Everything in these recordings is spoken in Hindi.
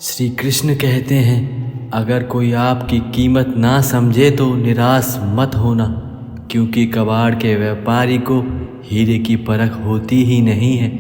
श्री कृष्ण कहते हैं, अगर कोई आपकी कीमत ना समझे तो निराश मत होना, क्योंकि कबाड़ के व्यापारी को हीरे की परख होती ही नहीं है।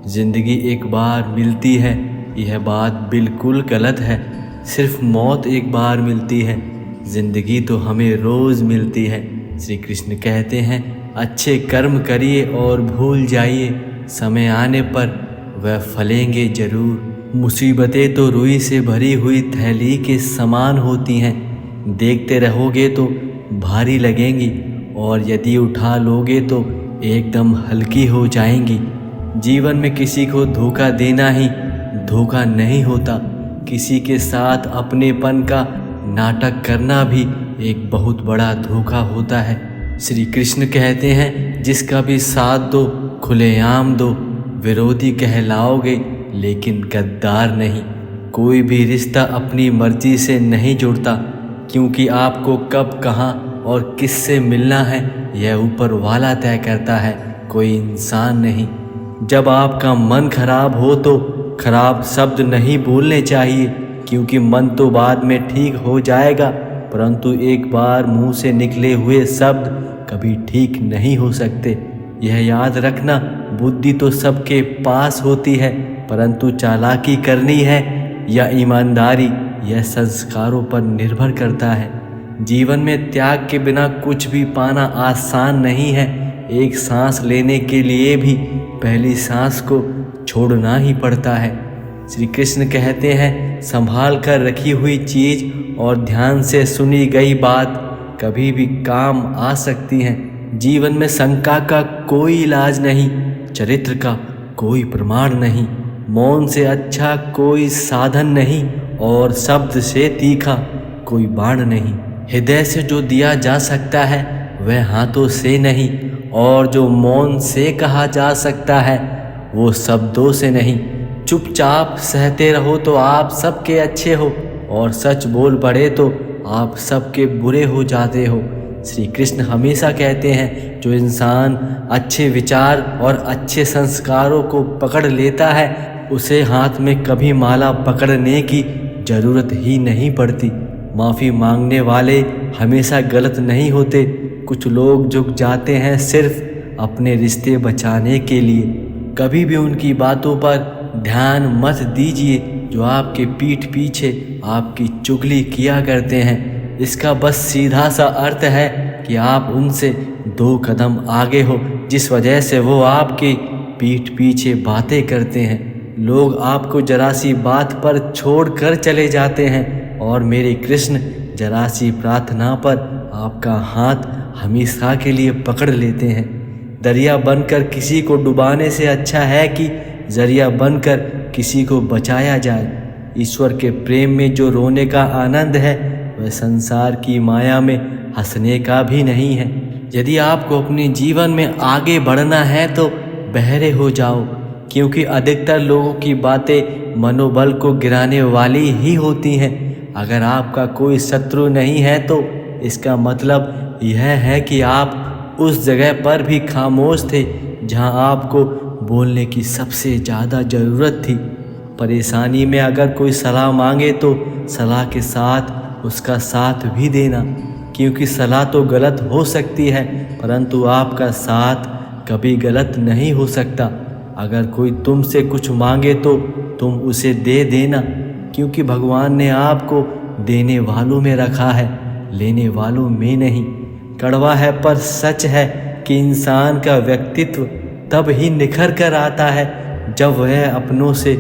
ज़िंदगी एक बार मिलती है, यह बात बिल्कुल गलत है। सिर्फ मौत एक बार मिलती है, ज़िंदगी तो हमें रोज़ मिलती है। श्री कृष्ण कहते हैं, अच्छे कर्म करिए और भूल जाइए, समय आने पर वह फलेंगे ज़रूर। मुसीबतें तो रुई से भरी हुई थैली के समान होती हैं, देखते रहोगे तो भारी लगेंगी और यदि उठा लोगे तो एकदम हल्की हो जाएंगी। जीवन में किसी को धोखा देना ही धोखा नहीं होता, किसी के साथ अपनेपन का नाटक करना भी एक बहुत बड़ा धोखा होता है। श्री कृष्ण कहते हैं, जिसका भी साथ दो खुलेआम दो, विरोधी कहलाओगे लेकिन गद्दार नहीं। कोई भी रिश्ता अपनी मर्जी से नहीं जुड़ता, क्योंकि आपको कब कहाँ और किससे मिलना है यह ऊपर वाला तय करता है, कोई इंसान नहीं। जब आपका मन खराब हो तो खराब शब्द नहीं बोलने चाहिए, क्योंकि मन तो बाद में ठीक हो जाएगा, परंतु एक बार मुंह से निकले हुए शब्द कभी ठीक नहीं हो सकते। यह याद रखना, बुद्धि तो सबके पास होती है, परंतु चालाकी करनी है या ईमानदारी यह संस्कारों पर निर्भर करता है। जीवन में त्याग के बिना कुछ भी पाना आसान नहीं है। एक सांस लेने के लिए भी पहली सांस को छोड़ना ही पड़ता है। श्री कृष्ण कहते हैं, संभाल कर रखी हुई चीज़ और ध्यान से सुनी गई बात कभी भी काम आ सकती हैं। जीवन में शंका का कोई इलाज नहीं, चरित्र का कोई प्रमाण नहीं, मौन से अच्छा कोई साधन नहीं और शब्द से तीखा कोई बाण नहीं। हृदय से जो दिया जा सकता है वह हाथों से नहीं, और जो मौन से कहा जा सकता है वो शब्दों से नहीं। चुपचाप सहते रहो तो आप सबके अच्छे हो, और सच बोल पड़े तो आप सबके बुरे हो जाते हो। श्री कृष्ण हमेशा कहते हैं, जो इंसान अच्छे विचार और अच्छे संस्कारों को पकड़ लेता है उसे हाथ में कभी माला पकड़ने की ज़रूरत ही नहीं पड़ती। माफ़ी मांगने वाले हमेशा गलत नहीं होते। कुछ लोग झुक जाते हैं सिर्फ अपने रिश्ते बचाने के लिए। कभी भी उनकी बातों पर ध्यान मत दीजिए जो आपके पीठ पीछे आपकी चुगली किया करते हैं। इसका बस सीधा सा अर्थ है कि आप उनसे 2 कदम आगे हो, जिस वजह से वो आपके पीठ पीछे बातें करते हैं। लोग आपको जरा सी बात पर छोड़ कर चले जाते हैं, और मेरे कृष्ण जरा सी प्रार्थना पर आपका हाथ हमेशा के लिए पकड़ लेते हैं। दरिया बनकर किसी को डुबाने से अच्छा है कि जरिया बनकर किसी को बचाया जाए। ईश्वर के प्रेम में जो रोने का आनंद है वह संसार की माया में हंसने का भी नहीं है। यदि आपको अपने जीवन में आगे बढ़ना है तो बहरे हो जाओ, क्योंकि अधिकतर लोगों की बातें मनोबल को गिराने वाली ही होती हैं। अगर आपका कोई शत्रु नहीं है तो इसका मतलब यह है कि आप उस जगह पर भी खामोश थे जहां आपको बोलने की सबसे ज़्यादा ज़रूरत थी। परेशानी में अगर कोई सलाह मांगे तो सलाह के साथ उसका साथ भी देना, क्योंकि सलाह तो गलत हो सकती है परंतु आपका साथ कभी गलत नहीं हो सकता। अगर कोई तुमसे कुछ मांगे तो तुम उसे दे देना, क्योंकि भगवान ने आपको देने वालों में रखा है, लेने वालों में नहीं। कड़वा है पर सच है कि इंसान का व्यक्तित्व तब ही निखर कर आता है जब वह अपनों से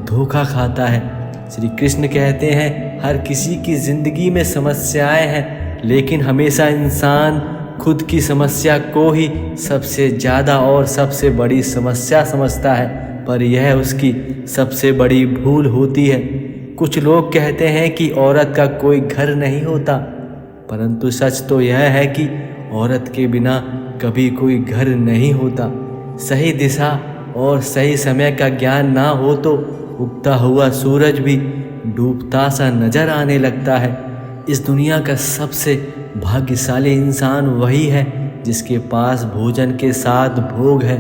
धोखा खाता है। श्री कृष्ण कहते हैं, हर किसी की ज़िंदगी में समस्याएं हैं, लेकिन हमेशा इंसान खुद की समस्या को ही सबसे ज़्यादा और सबसे बड़ी समस्या समझता है, पर यह उसकी सबसे बड़ी भूल होती है। कुछ लोग कहते हैं कि औरत का कोई घर नहीं होता, परंतु सच तो यह है कि औरत के बिना कभी कोई घर नहीं होता। सही दिशा और सही समय का ज्ञान ना हो तो उगता हुआ सूरज भी डूबता सा नजर आने लगता है। इस दुनिया का सबसे भाग्यशाली इंसान वही है जिसके पास भोजन के साथ भोग है,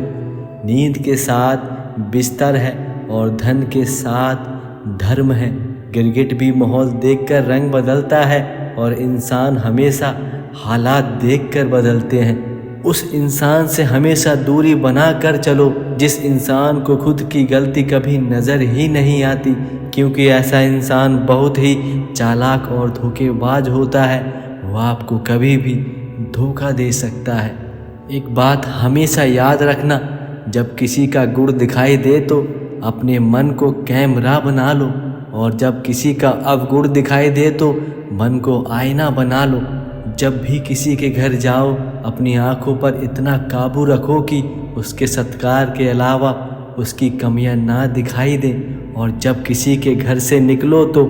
नींद के साथ बिस्तर है और धन के साथ धर्म है। गिरगिट भी माहौल देखकर रंग बदलता है और इंसान हमेशा हालात देखकर बदलते हैं। उस इंसान से हमेशा दूरी बना कर चलो जिस इंसान को खुद की गलती कभी नज़र ही नहीं आती, क्योंकि ऐसा इंसान बहुत ही चालाक और धोखेबाज होता है। वो आपको कभी भी धोखा दे सकता है। एक बात हमेशा याद रखना, जब किसी का गुण दिखाई दे तो अपने मन को कैमरा बना लो, और जब किसी का अवगुण दिखाई दे तो मन को आईना बना लो। जब भी किसी के घर जाओ अपनी आँखों पर इतना काबू रखो कि उसके सत्कार के अलावा उसकी कमियां ना दिखाई दें, और जब किसी के घर से निकलो तो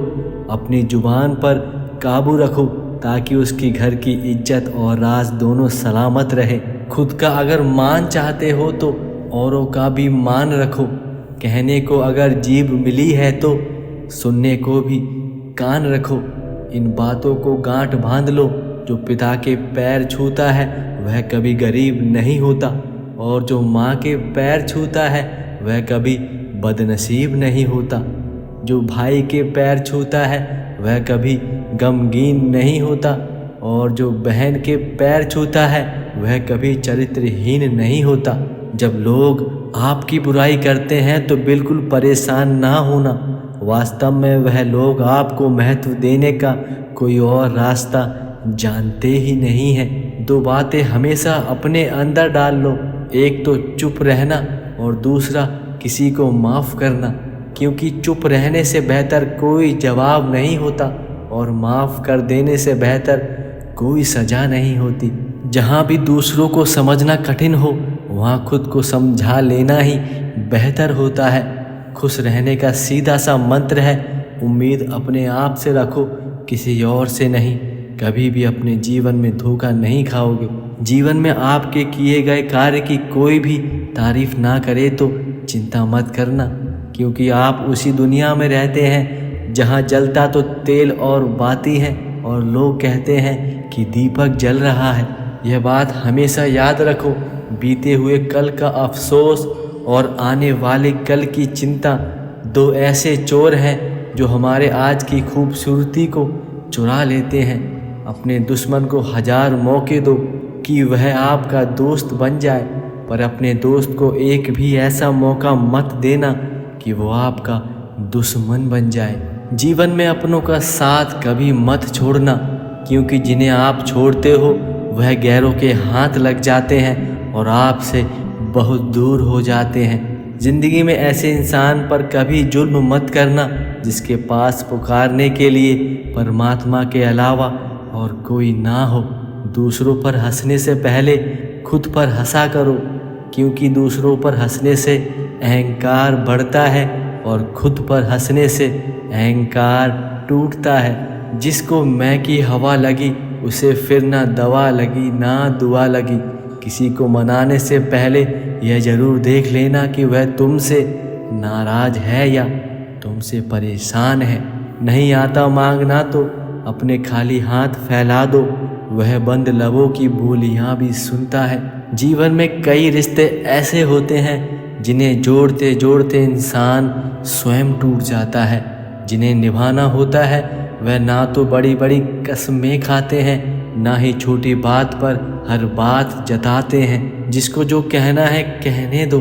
अपनी जुबान पर काबू रखो ताकि उसकी घर की इज्जत और राज दोनों सलामत रहे। खुद का अगर मान चाहते हो तो औरों का भी मान रखो। कहने को अगर जीभ मिली है तो सुनने को भी कान रखो। इन बातों को गांठ बांध लो, जो पिता के पैर छूता है वह कभी गरीब नहीं होता, और जो माँ के पैर छूता है वह कभी बदनसीब नहीं होता। जो भाई के पैर छूता है वह कभी गमगीन नहीं होता, और जो बहन के पैर छूता है वह कभी चरित्रहीन नहीं होता। जब लोग आपकी बुराई करते हैं तो बिल्कुल परेशान ना होना। वास्तव में वह लोग आपको महत्व देने का कोई और रास्ता जानते ही नहीं हैं। दो बातें हमेशा अपने अंदर डाल लो, एक तो चुप रहना और दूसरा किसी को माफ़ करना, क्योंकि चुप रहने से बेहतर कोई जवाब नहीं होता और माफ़ कर देने से बेहतर कोई सज़ा नहीं होती। जहाँ भी दूसरों को समझना कठिन हो वहाँ खुद को समझा लेना ही बेहतर होता है। खुश रहने का सीधा सा मंत्र है, उम्मीद अपने आप से रखो, किसी और से नहीं। कभी भी अपने जीवन में धोखा नहीं खाओगे। जीवन में आपके किए गए कार्य की कोई भी तारीफ ना करे तो चिंता मत करना, क्योंकि आप उसी दुनिया में रहते हैं जहाँ जलता तो तेल और बाती है और लोग कहते हैं कि दीपक जल रहा है। यह बात हमेशा याद रखो, बीते हुए कल का अफसोस और आने वाले कल की चिंता दो ऐसे चोर हैं जो हमारे आज की खूबसूरती को चुरा लेते हैं। अपने दुश्मन को 1000 मौके दो कि वह आपका दोस्त बन जाए, पर अपने दोस्त को एक भी ऐसा मौका मत देना कि वो आपका दुश्मन बन जाए। जीवन में अपनों का साथ कभी मत छोड़ना, क्योंकि जिन्हें आप छोड़ते हो वह गैरों के हाथ लग जाते हैं और आपसे बहुत दूर हो जाते हैं। ज़िंदगी में ऐसे इंसान पर कभी जुल्म मत करना जिसके पास पुकारने के लिए परमात्मा के अलावा और कोई ना हो। दूसरों पर हंसने से पहले खुद पर हंसा करो, क्योंकि दूसरों पर हंसने से अहंकार बढ़ता है और खुद पर हंसने से अहंकार टूटता है। जिसको मैं की हवा लगी उसे फिर ना दवा लगी ना दुआ लगी। किसी को मनाने से पहले यह ज़रूर देख लेना कि वह तुमसे नाराज़ है या तुमसे परेशान है। नहीं आता मांगना तो अपने खाली हाथ फैला दो, वह बंद लबों की बोलियां भी सुनता है। जीवन में कई रिश्ते ऐसे होते हैं जिन्हें जोड़ते जोड़ते इंसान स्वयं टूट जाता है। जिन्हें निभाना होता है वह ना तो बड़ी बड़ी कसमें खाते हैं, ना ही छोटी बात पर हर बात जताते हैं। जिसको जो कहना है कहने दो,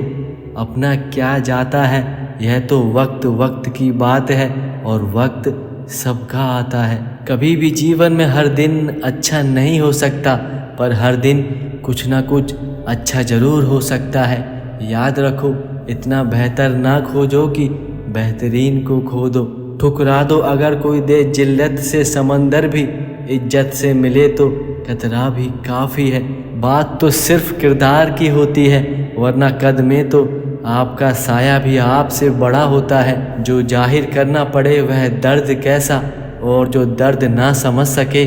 अपना क्या जाता है यह तो वक्त वक्त की बात है और वक्त सबका आता है। कभी भी जीवन में हर दिन अच्छा नहीं हो सकता, पर हर दिन कुछ ना कुछ अच्छा ज़रूर हो सकता है। याद रखो, इतना बेहतर ना खोजो कि बेहतरीन को खो दो। ठुकरा दो अगर कोई दे जिल्लत से समंदर भी, इज्जत से मिले तो कतरा भी काफ़ी है। बात तो सिर्फ किरदार की होती है, वरना कद में तो आपका साया भी आपसे बड़ा होता है। जो जाहिर करना पड़े वह दर्द कैसा, और जो दर्द ना समझ सके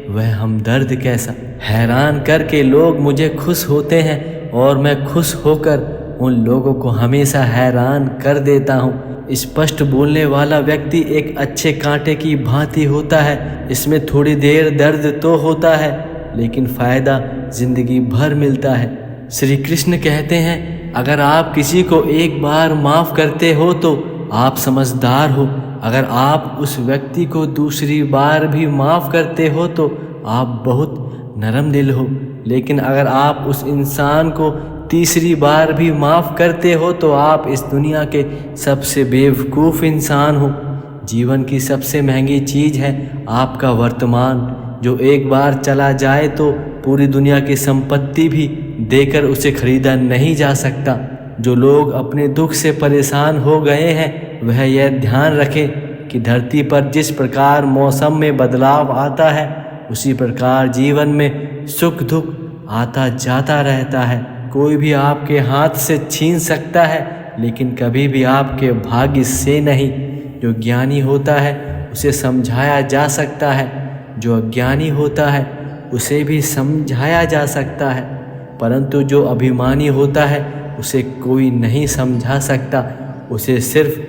वह हमदर्द कैसा। हैरान करके लोग मुझे खुश होते हैं और मैं खुश होकर उन लोगों को हमेशा हैरान कर देता हूँ। स्पष्ट बोलने वाला व्यक्ति एक अच्छे कांटे की भांति होता है। इसमें थोड़ी देर दर्द तो होता है, लेकिन फ़ायदा ज़िंदगी भर मिलता है। श्री कृष्ण कहते हैं, अगर आप किसी को एक बार माफ़ करते हो तो आप समझदार हो, अगर आप उस व्यक्ति को दूसरी बार भी माफ़ करते हो तो आप बहुत नरम दिल हो, लेकिन अगर आप उस इंसान को तीसरी बार भी माफ़ करते हो तो आप इस दुनिया के सबसे बेवकूफ़ इंसान हो। जीवन की सबसे महंगी चीज़ है आपका वर्तमान, जो एक बार चला जाए तो पूरी दुनिया की संपत्ति भी देकर उसे खरीदा नहीं जा सकता। जो लोग अपने दुख से परेशान हो गए हैं वह यह ध्यान रखें कि धरती पर जिस प्रकार मौसम में बदलाव आता है उसी प्रकार जीवन में सुख दुख आता जाता रहता है। कोई भी आपके हाथ से छीन सकता है लेकिन कभी भी आपके भाग्य से नहीं। जो ज्ञानी होता है उसे समझाया जा सकता है, जो अज्ञानी होता है उसे भी समझाया जा सकता है, परंतु जो अभिमानी होता है उसे कोई नहीं समझा सकता, उसे सिर्फ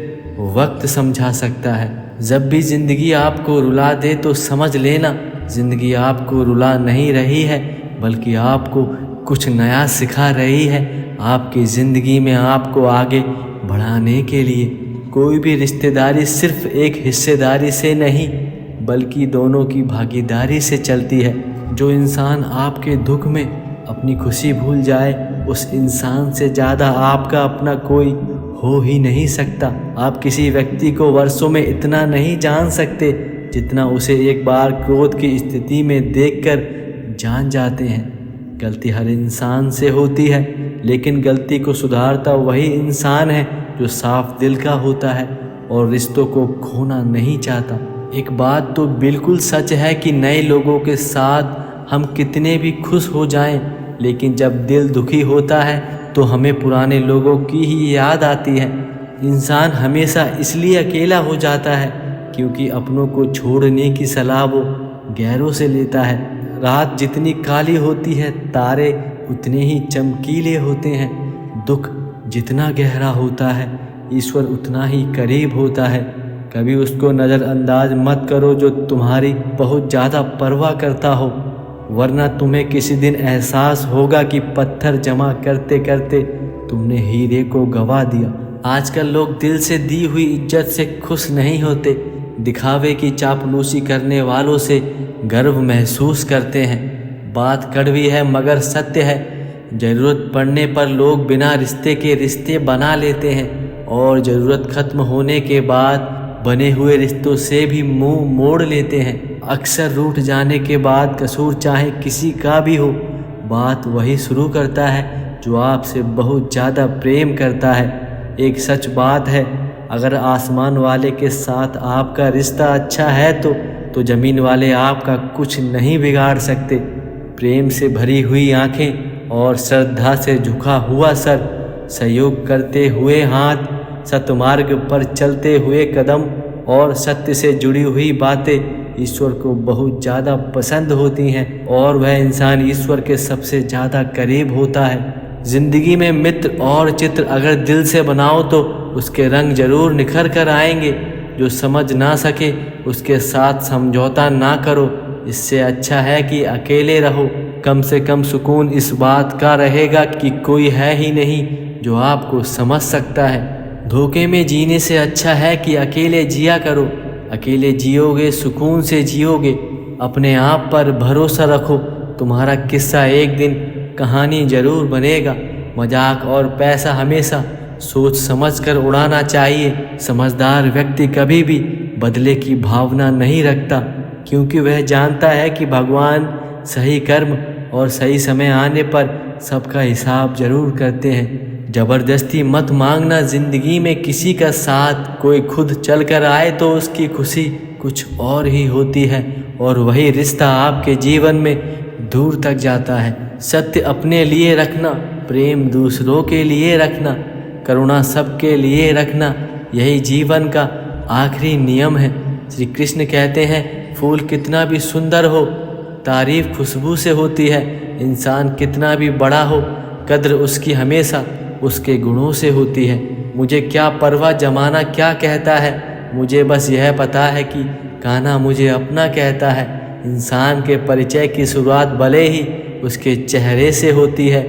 वक्त समझा सकता है। जब भी ज़िंदगी आपको रुला दे तो समझ लेना ज़िंदगी आपको रुला नहीं रही है बल्कि आपको कुछ नया सिखा रही है, आपकी ज़िंदगी में आपको आगे बढ़ाने के लिए। कोई भी रिश्तेदारी सिर्फ एक हिस्सेदारी से नहीं बल्कि दोनों की भागीदारी से चलती है। जो इंसान आपके दुख में अपनी खुशी भूल जाए उस इंसान से ज़्यादा आपका अपना कोई हो ही नहीं सकता। आप किसी व्यक्ति को वर्षों में इतना नहीं जान सकते जितना उसे एक बार क्रोध की स्थिति में देखकर जान जाते हैं। गलती हर इंसान से होती है लेकिन गलती को सुधारता वही इंसान है जो साफ दिल का होता है और रिश्तों को खोना नहीं चाहता। एक बात तो बिल्कुल सच है कि नए लोगों के साथ हम कितने भी खुश हो जाएं, लेकिन जब दिल दुखी होता है तो हमें पुराने लोगों की ही याद आती है। इंसान हमेशा इसलिए अकेला हो जाता है क्योंकि अपनों को छोड़ने की सलाह वो गैरों से लेता है। रात जितनी काली होती है तारे उतने ही चमकीले होते हैं। दुख जितना गहरा होता है ईश्वर उतना ही करीब होता है। कभी उसको नज़रअंदाज मत करो जो तुम्हारी बहुत ज़्यादा परवाह करता हो, वरना तुम्हें किसी दिन एहसास होगा कि पत्थर जमा करते करते तुमने हीरे को गवा दिया। आजकल लोग दिल से दी हुई इज्जत से खुश नहीं होते, दिखावे की चापलूसी करने वालों से गर्व महसूस करते हैं। बात कड़वी है मगर सत्य है। ज़रूरत पड़ने पर लोग बिना रिश्ते के रिश्ते बना लेते हैं और ज़रूरत ख़त्म होने के बाद बने हुए रिश्तों से भी मुंह मोड़ लेते हैं। अक्सर रूठ जाने के बाद कसूर चाहे किसी का भी हो, बात वही शुरू करता है जो आपसे बहुत ज़्यादा प्रेम करता है। एक सच बात है, अगर आसमान वाले के साथ आपका रिश्ता अच्छा है तो ज़मीन वाले आपका कुछ नहीं बिगाड़ सकते। प्रेम से भरी हुई आंखें और श्रद्धा से झुका हुआ सर, सहयोग करते हुए हाथ, सतमार्ग पर चलते हुए कदम और सत्य से जुड़ी हुई बातें ईश्वर को बहुत ज़्यादा पसंद होती हैं और वह इंसान ईश्वर के सबसे ज़्यादा करीब होता है। ज़िंदगी में मित्र और चित्र अगर दिल से बनाओ तो उसके रंग जरूर निखर कर आएंगे। जो समझ ना सके उसके साथ समझौता ना करो, इससे अच्छा है कि अकेले रहो। कम से कम सुकून इस बात का रहेगा कि कोई है ही नहीं जो आपको समझ सकता है। धोखे में जीने से अच्छा है कि अकेले जिया करो। अकेले जियोगे सुकून से जियोगे। अपने आप पर भरोसा रखो, तुम्हारा किस्सा एक दिन कहानी जरूर बनेगा। मजाक और पैसा हमेशा सोच समझ कर उड़ाना चाहिए। समझदार व्यक्ति कभी भी बदले की भावना नहीं रखता क्योंकि वह जानता है कि भगवान सही कर्म और सही समय आने पर सबका हिसाब जरूर करते हैं। ज़बरदस्ती मत मांगना ज़िंदगी में किसी का साथ। कोई खुद चल कर आए तो उसकी खुशी कुछ और ही होती है और वही रिश्ता आपके जीवन में दूर तक जाता है। सत्य अपने लिए रखना, प्रेम दूसरों के लिए रखना, करुणा सबके लिए रखना, यही जीवन का आखिरी नियम है। श्री कृष्ण कहते हैं, फूल कितना भी सुंदर हो तारीफ खुशबू से होती है। इंसान कितना भी बड़ा हो कद्र उसकी हमेशा उसके गुणों से होती है। मुझे क्या परवाह जमाना क्या कहता है, मुझे बस यह पता है कि कान्हा मुझे अपना कहता है। इंसान के परिचय की शुरुआत भले ही उसके चेहरे से होती है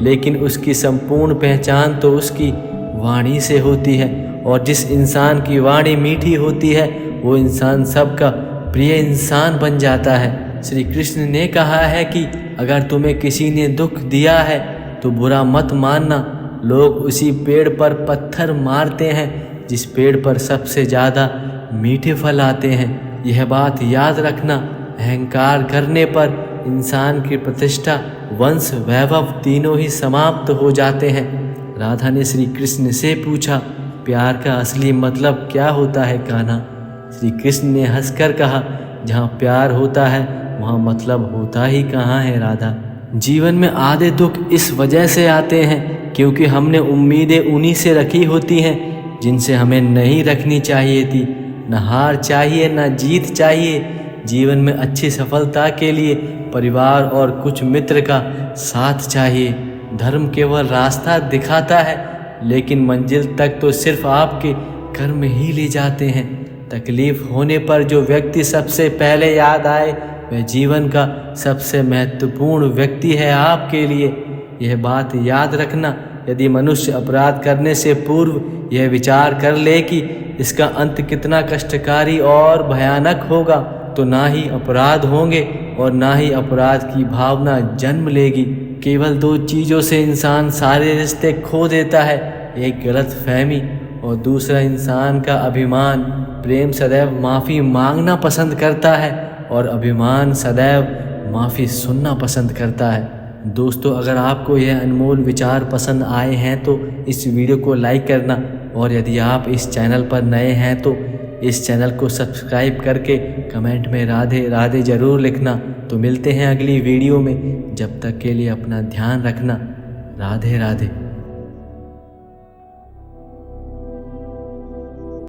लेकिन उसकी संपूर्ण पहचान तो उसकी वाणी से होती है और जिस इंसान की वाणी मीठी होती है वो इंसान सबका प्रिय इंसान बन जाता है। श्री कृष्ण ने कहा है कि अगर तुम्हें किसी ने दुख दिया है तो बुरा मत मानना। लोग उसी पेड़ पर पत्थर मारते हैं जिस पेड़ पर सबसे ज़्यादा मीठे फल आते हैं। यह बात याद रखना, अहंकार करने पर इंसान की प्रतिष्ठा, वंश, वैभव तीनों ही समाप्त हो जाते हैं। राधा ने श्री कृष्ण से पूछा, प्यार का असली मतलब क्या होता है कान्हा? श्री कृष्ण ने हंसकर कहा, जहाँ प्यार होता है वहाँ मतलब होता ही कहाँ है राधा। जीवन में आधे दुख इस वजह से आते हैं क्योंकि हमने उम्मीदें उन्हीं से रखी होती हैं जिनसे हमें नहीं रखनी चाहिए थी। न हार चाहिए न जीत चाहिए। जीवन में अच्छी सफलता के लिए परिवार और कुछ मित्र का साथ चाहिए। धर्म केवल रास्ता दिखाता है लेकिन मंजिल तक तो सिर्फ आपके कर्म ही ले जाते हैं। तकलीफ होने पर जो व्यक्ति सबसे पहले याद आए वह जीवन का सबसे महत्वपूर्ण व्यक्ति है आपके लिए। यह बात याद रखना, यदि मनुष्य अपराध करने से पूर्व यह विचार कर ले कि इसका अंत कितना कष्टकारी और भयानक होगा तो ना ही अपराध होंगे और ना ही अपराध की भावना जन्म लेगी। केवल दो चीज़ों से इंसान सारे रिश्ते खो देता है, एक गलतफहमी और दूसरा इंसान का अभिमान। प्रेम सदैव माफ़ी मांगना पसंद करता है और अभिमान सदैव माफ़ी सुनना पसंद करता है। दोस्तों, अगर आपको यह अनमोल विचार पसंद आए हैं तो इस वीडियो को लाइक करना और यदि आप इस चैनल पर नए हैं तो इस चैनल को सब्सक्राइब करके कमेंट में राधे राधे ज़रूर लिखना। तो मिलते हैं अगली वीडियो में, जब तक के लिए अपना ध्यान रखना। राधे राधे।